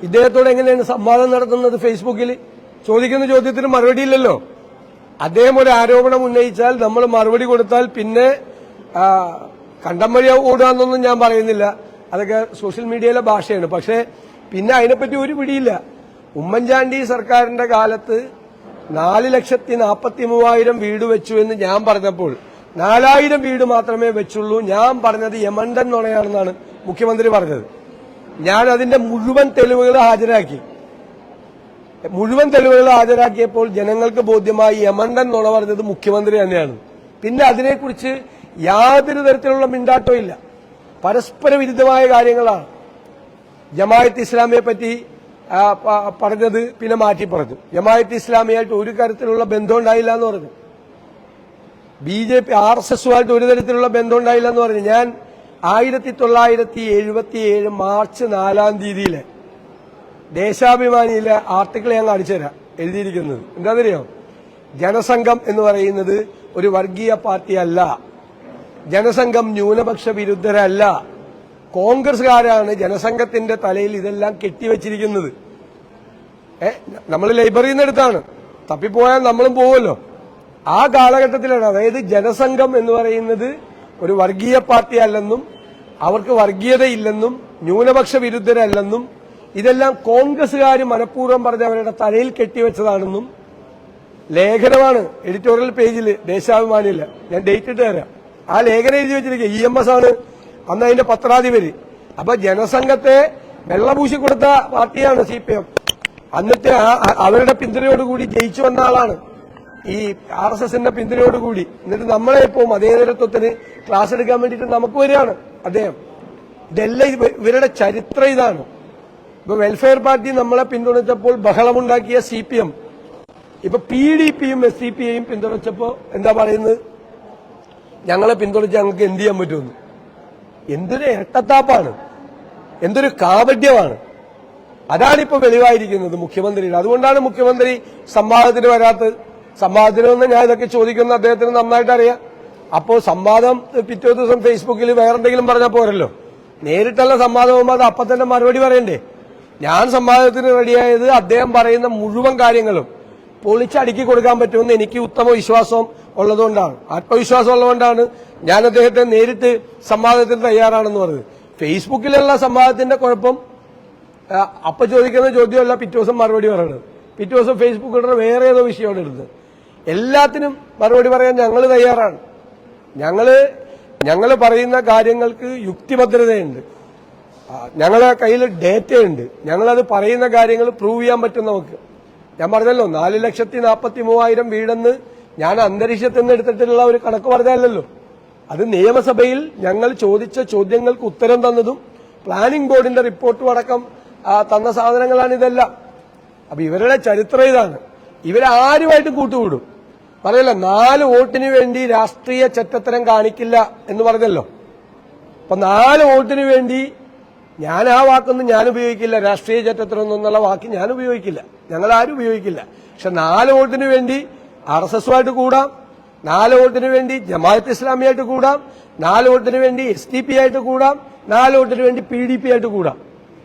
ഇദ്ദേഹത്തോട് എങ്ങനെയാണ് സംവാദം നടത്തുന്നത്? ഫേസ്ബുക്കിൽ ചോദിക്കുന്ന ചോദ്യത്തിന് മറുപടിയില്ലല്ലോ. അദ്ദേഹം ഒരു ആരോപണം ഉന്നയിച്ചാൽ നമ്മൾ മറുപടി കൊടുത്താൽ പിന്നെ കണ്ടം വഴി ഓടുകയെന്നൊന്നും ഞാൻ പറയുന്നില്ല, അതൊക്കെ സോഷ്യൽ മീഡിയയിലെ ഭാഷയാണ്. പക്ഷേ പിന്നെ അതിനെപ്പറ്റി ഒരു പിടിയില്ല. ഉമ്മൻചാണ്ടി സർക്കാരിന്റെ കാലത്ത് 4,43,000 വീട് വെച്ചു എന്ന് ഞാൻ പറഞ്ഞപ്പോൾ 4,000 വീട് മാത്രമേ വെച്ചുള്ളൂ. ഞാൻ പറഞ്ഞത് യമണ്ടൻ നുണയാണെന്നാണ് മുഖ്യമന്ത്രി പറഞ്ഞത്. ഞാൻ അതിന്റെ മുഴുവൻ തെളിവുകൾ ഹാജരാക്കിയപ്പോൾ ജനങ്ങൾക്ക് ബോധ്യമായി യമണ്ടൻ നുണ പറഞ്ഞത് മുഖ്യമന്ത്രി തന്നെയാണ്. പിന്നെ അതിനെക്കുറിച്ച് യാതൊരു തരത്തിലുള്ള മിണ്ടാട്ടവും ഇല്ല. പരസ്പര വിരുദ്ധമായ കാര്യങ്ങളാണ്. ജമാഅത്ത് ഇസ്ലാമിയെ പറ്റി പറഞ്ഞത് പിന്നെ മാറ്റി പറഞ്ഞു. ജമാഅത്ത് ഇസ്ലാമിയായിട്ട് ഒരു തരത്തിലുള്ള ബന്ധം ഉണ്ടായില്ല എന്ന് പറഞ്ഞു. BJP RSSുമായിട്ട് ഒരു തരത്തിലുള്ള ബന്ധം ഉണ്ടായില്ല എന്ന് പറഞ്ഞു. ഞാൻ 1977 മാർച്ച് 4 ദേശാഭിമാനിയിലെ ആർട്ടിക്കിൾ ഞാൻ കാണിച്ചു തരാം. എഴുതിയിരിക്കുന്നത് എന്താണെന്നറിയോ? ജനസംഘം എന്ന് പറയുന്നത് ഒരു വർഗീയ പാർട്ടിയല്ല, ജനസംഘം ന്യൂനപക്ഷ വിരുദ്ധരല്ല, കോൺഗ്രസ്സുകാരാണ് ജനസംഘത്തിന്റെ തലയിൽ ഇതെല്ലാം കെട്ടിവെച്ചിരിക്കുന്നത്. നമ്മൾ ലൈബ്രറിയിൽ നിന്ന് എടുത്താണ്, തപ്പിപ്പോയാൽ നമ്മളും പോവുമല്ലോ. ആ കാലഘട്ടത്തിലാണ്, അതായത് ജനസംഘം എന്ന് പറയുന്നത് ഒരു വർഗീയ പാർട്ടി അല്ലെന്നും അവർക്ക് വർഗീയതയില്ലെന്നും ന്യൂനപക്ഷ വിരുദ്ധരല്ലെന്നും ഇതെല്ലാം കോൺഗ്രസ്സുകാർ മനഃപൂർവ്വം പറഞ്ഞ് അവരുടെ തലയിൽ കെട്ടിവെച്ചതാണെന്നും ലേഖനമാണ് എഡിറ്റോറിയൽ പേജിൽ ദേശാഭിമാനിയിൽ. ഞാൻ ഡേറ്റ് ഇട്ട് തരാം. ആ ലേഖനം എഴുതി വെച്ചിരിക്കുക EMS ആണ് അന്ന് അതിന്റെ പത്രാധിപര്. അപ്പൊ ജനസംഘത്തെ വെള്ളപൂശി കൊടുത്ത പാർട്ടിയാണ് CPM. എന്നിട്ട് അവരുടെ പിന്തുണയോടുകൂടി ജയിച്ചു വന്ന ആളാണ് ഈ RSSന്റെ പിന്തുണയോടുകൂടി. എന്നിട്ട് നമ്മളെ ഇപ്പോൾ മതേതരത്വത്തിന് ക്ലാസ് എടുക്കാൻ വേണ്ടിയിട്ട് നമുക്ക് വരികയാണ് അദ്ദേഹം. ഇതെല്ലാം ഇവരുടെ ചരിത്രം ഇതാണ്. ഇപ്പൊ വെൽഫെയർ പാർട്ടി നമ്മളെ പിന്തുണച്ചപ്പോൾ ബഹളമുണ്ടാക്കിയ CPM ഇപ്പൊ PDPയും SDPയും പിന്തുണച്ചപ്പോ എന്താ പറയുന്നത്? ഞങ്ങളെ പിന്തുണച്ച് ഞങ്ങൾക്ക് എന്ത് ചെയ്യാൻ പറ്റുമെന്ന്. എന്തൊരു ഇരട്ടത്താപ്പാണ്, എന്തൊരു കാപട്യമാണ്. അതാണിപ്പോ വെളിവായിരിക്കുന്നത് മുഖ്യമന്ത്രിയുടെ. അതുകൊണ്ടാണ് മുഖ്യമന്ത്രി സംവാദത്തിന് വരാത്തത്. സംവാദത്തിനൊന്നും ഞാൻ ഇതൊക്കെ ചോദിക്കുന്ന അദ്ദേഹത്തിന് നന്നായിട്ട് അറിയാം. അപ്പോൾ സംവാദം പിറ്റേ ദിവസം ഫേസ്ബുക്കിൽ വേറെന്തെങ്കിലും പറഞ്ഞാൽ പോരല്ലോ. നേരിട്ടുള്ള സംവാദമാകുമ്പോൾ അത് അപ്പം തന്നെ മറുപടി പറയണ്ടേ? ഞാൻ സംവാദത്തിന് റെഡിയായത് അദ്ദേഹം പറയുന്ന മുഴുവൻ കാര്യങ്ങളും പൊളിച്ചടുക്കി കൊടുക്കാൻ പറ്റുമെന്ന് എനിക്ക് ഉത്തമ വിശ്വാസം ഉള്ളതുകൊണ്ടാണ്, ആത്മവിശ്വാസം ഉള്ളതുകൊണ്ടാണ് ഞാൻ അദ്ദേഹത്തെ നേരിട്ട് സംവാദത്തിന് തയ്യാറാണെന്ന് പറഞ്ഞത്. ഫേസ്ബുക്കിലുള്ള സംവാദത്തിന്റെ കുഴപ്പം അപ്പൊ ചോദിക്കുന്ന ചോദ്യമല്ല പിറ്റേ ദിവസം മറുപടി പറയണത്. പിറ്റേ ദിവസം ഫേസ്ബുക്കിൽ വേറെ ഏതോ വിഷയമാണ് എടുത്തത്. എല്ലാത്തിനും മറുപടി പറയാൻ ഞങ്ങൾ തയ്യാറാണ്. ഞങ്ങൾ പറയുന്ന കാര്യങ്ങൾക്ക് യുക്തിഭദ്രതയുണ്ട്, ഞങ്ങളെ കയ്യിൽ ഡേറ്റയുണ്ട്, ഞങ്ങളത് പറയുന്ന കാര്യങ്ങൾ പ്രൂവ് ചെയ്യാൻ പറ്റും നമുക്ക്. ഞാൻ പറഞ്ഞല്ലോ 4,43,000 വീടെന്ന് ഞാൻ അന്തരീക്ഷത്തിൽ നിന്ന് എടുത്തിട്ടുള്ള ഒരു കണക്ക് പറഞ്ഞല്ലോ. അത് നിയമസഭയിൽ ഞങ്ങൾ ചോദിച്ച ചോദ്യങ്ങൾക്ക് ഉത്തരം തന്നതും പ്ലാനിംഗ് ബോർഡിന്റെ റിപ്പോർട്ടും അടക്കം തന്ന സാധനങ്ങളാണ് ഇതെല്ലാം. അപ്പൊ ഇവരുടെ ചരിത്രം ഇതാണ്. ഇവരാരുമായിട്ടും കൂട്ടുകൂടും. പറയല്ലോ 4 വോട്ടിന് വേണ്ടി രാഷ്ട്രീയ ചെറ്റത്തരം കാണിക്കില്ല എന്ന് പറഞ്ഞല്ലോ. അപ്പൊ 4 വോട്ടിന് വേണ്ടി ഞാൻ ആ വാക്കൊന്നും ഞാൻ ഉപയോഗിക്കില്ല, രാഷ്ട്രീയ ചെറ്റത്തരം എന്നുള്ള വാക്ക് ഞാൻ ഉപയോഗിക്കില്ല, ഞങ്ങൾ ആരും ഉപയോഗിക്കില്ല. പക്ഷെ 4 വോട്ടിന് വേണ്ടി RSSുമായിട്ട് കൂടാം, 4 വോട്ടിന് വേണ്ടി ജമാഅത്ത് ഇസ്ലാമിയായിട്ട് കൂടാം, 4 വോട്ടിന് വേണ്ടി SDP ആയിട്ട് കൂടാം, 4 വോട്ടിന് വേണ്ടി PDP ആയിട്ട് കൂടാം.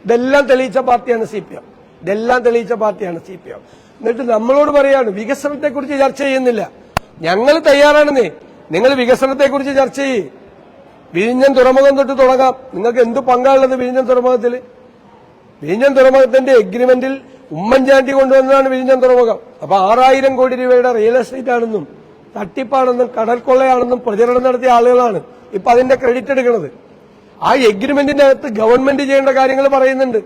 ഇതെല്ലാം തെളിയിച്ച പാർട്ടിയാണ് CPM. എന്നിട്ട് നമ്മളോട് പറയാണ് വികസനത്തെക്കുറിച്ച് ചർച്ച ചെയ്യുന്നില്ല. ഞങ്ങൾ തയ്യാറാണെന്നേ. നിങ്ങൾ വികസനത്തെക്കുറിച്ച് ചർച്ച ചെയ്യേ. വിഴിഞ്ഞം തുറമുഖം തൊട്ട് തുടങ്ങാം. നിങ്ങൾക്ക് എന്ത് പങ്കാണുള്ളത് വിഴിഞ്ഞം തുറമുഖത്തിൽ? വിഴിഞ്ഞം തുറമുഖത്തിന്റെ എഗ്രിമെന്റിൽ ഉമ്മൻചാണ്ടി കൊണ്ടുവന്നതാണ് വിഴിഞ്ഞം തുറമുഖം. അപ്പൊ 6,000 കോടി രൂപയുടെ റിയൽ എസ്റ്റേറ്റ് ആണെന്നും തട്ടിപ്പാണെന്നും കടൽ കൊള്ളയാണെന്നും പ്രചരണം നടത്തിയ ആളുകളാണ് ഇപ്പൊ അതിന്റെ ക്രെഡിറ്റ് എടുക്കുന്നത്. ആ എഗ്രിമെന്റിന്റെ അകത്ത് ഗവൺമെന്റ് ചെയ്യേണ്ട കാര്യങ്ങൾ പറയുന്നുണ്ട്.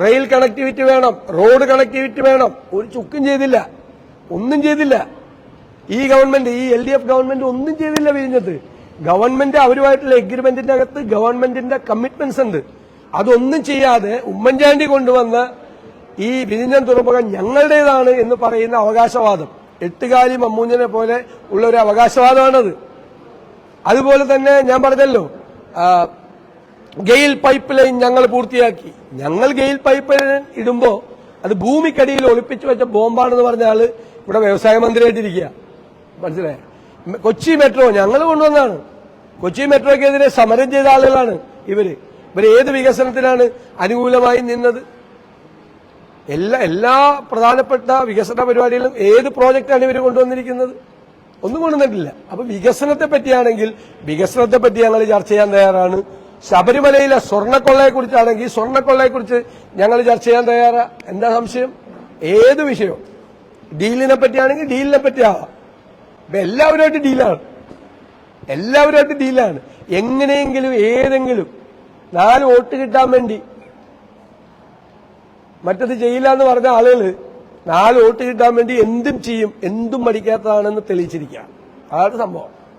റെയിൽ കണക്ടിവിറ്റി വേണം, റോഡ് കണക്ടിവിറ്റി വേണം. ഒരു ചുക്കും ചെയ്തില്ല, ഒന്നും ചെയ്തില്ല. ഈ ഗവൺമെന്റ്, ഈ LDF ഗവൺമെന്റ് ഒന്നും ചെയ്തില്ല വിഴിഞ്ഞത്ത്. ഗവൺമെന്റ് അവരുമായിട്ടുള്ള എഗ്രിമെന്റിന്റെ അകത്ത് ഗവൺമെന്റിന്റെ കമ്മിറ്റ്മെന്റ്സ് ഉണ്ട്. അതൊന്നും ചെയ്യാതെ ഉമ്മൻചാണ്ടി കൊണ്ടുവന്ന ഈ വിഴിഞ്ഞം തുറമുഖം ഞങ്ങളുടേതാണ് എന്ന് പറയുന്ന അവകാശവാദം, എട്ടുകാലി മമ്മൂഞ്ഞിനെ പോലെ ഉള്ള ഒരു അവകാശവാദമാണത്. അതുപോലെ തന്നെ ഞാൻ പറഞ്ഞല്ലോ ഗെയിൽ പൈപ്പ് ലൈൻ ഞങ്ങൾ പൂർത്തിയാക്കി. ഞങ്ങൾ ഗെയിൽ പൈപ്പ് ലൈൻ ഇടുമ്പോ അത് ഭൂമിക്കടിയിൽ ഒളിപ്പിച്ചു വെച്ച ബോംബാണെന്ന് പറഞ്ഞ ആള് ഇവിടെ വ്യവസായ മന്ത്രിയായിട്ടിരിക്കുക. മനസ്സിലായ? കൊച്ചി മെട്രോ ഞങ്ങൾ കൊണ്ടുവന്നതാണ്. കൊച്ചി മെട്രോയ്ക്കെതിരെ സമരം ചെയ്ത ആളുകളാണ് ഇവര്. ഏത് വികസനത്തിനാണ് അനുകൂലമായി നിന്നത്? എല്ലാ പ്രധാനപ്പെട്ട വികസന പരിപാടികളും ഏത് പ്രോജക്റ്റാണ് ഇവർ കൊണ്ടുവന്നിരിക്കുന്നത്? ഒന്നും കൊണ്ടുവന്നിട്ടില്ല. അപ്പൊ വികസനത്തെ പറ്റിയാണെങ്കിൽ വികസനത്തെ പറ്റി ഞങ്ങൾ ചർച്ച ചെയ്യാൻ തയ്യാറാണ്. ശബരിമലയിലെ സ്വർണ്ണക്കൊള്ളയെക്കുറിച്ചാണെങ്കിൽ സ്വർണ്ണക്കൊള്ളയെക്കുറിച്ച് ഞങ്ങൾ ചർച്ച ചെയ്യാൻ തയ്യാറാ. എന്താ സംശയം? ഏത് വിഷയവും ഡീലിനെ പറ്റിയാണെങ്കിൽ ഡീലിനെ പറ്റിയാവാം. ഇപ്പൊ എല്ലാവരുമായിട്ട് ഡീലാണ്. എങ്ങനെയെങ്കിലും ഏതെങ്കിലും 4 വോട്ട് കിട്ടാൻ വേണ്ടി മറ്റത് ചെയ്യില്ല എന്ന് പറഞ്ഞ ആളുകൾ 4 വോട്ട് കിട്ടാൻ വേണ്ടി എന്തും ചെയ്യും, എന്തും മടിക്കാത്തതാണെന്ന് തെളിയിച്ചിരിക്കുകയാണ്. അതാണ് സംഭവം.